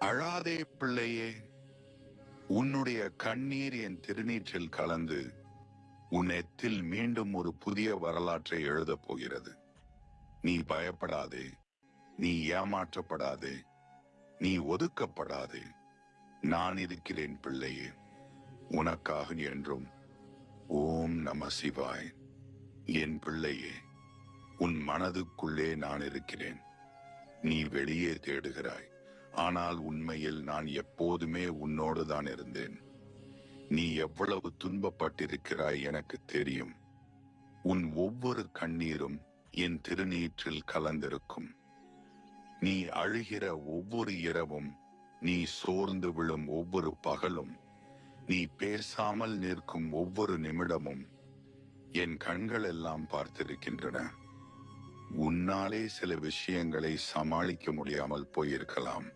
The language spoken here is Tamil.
அழாதே பிள்ளையே, உன்னுடைய கண்ணீர் என் திருநீற்றில் கலந்து உன் எத்தில் மீண்டும் ஒரு புதிய வரலாற்றை எழுதப் போகிறது. நீ பயப்படாதே, நீ ஏமாற்றப்படாதே, நீ ஒதுக்கப்படாதே. நான் இருக்கிறேன் பிள்ளையே, உனக்காக என்றும். ஓம் நம சிவாய். என் பிள்ளையே, உன் மனதுக்குள்ளே நான் இருக்கிறேன். நீ வெளியே தேடுகிறாய், ஆனால் உண்மையில் நான் எப்போதுமே உன்னோடு தான் இருந்தேன். நீ எவ்வளவு துன்பப்பட்டிருக்கிறாய் எனக்கு தெரியும். உன் ஒவ்வொரு கண்ணீரும் என் திருநீற்றில் கலந்திருக்கும். நீ அழுகிற ஒவ்வொரு இரவும், நீ சோர்ந்து விழும் ஒவ்வொரு பகலும், நீ பேசாமல் நிற்கும் ஒவ்வொரு நிமிடமும் என் கண்கள் எல்லாம் பார்த்திருக்கின்றன. உன்னாலே சில விஷயங்களை சமாளிக்க முடியாமல் போயிருக்கலாம்.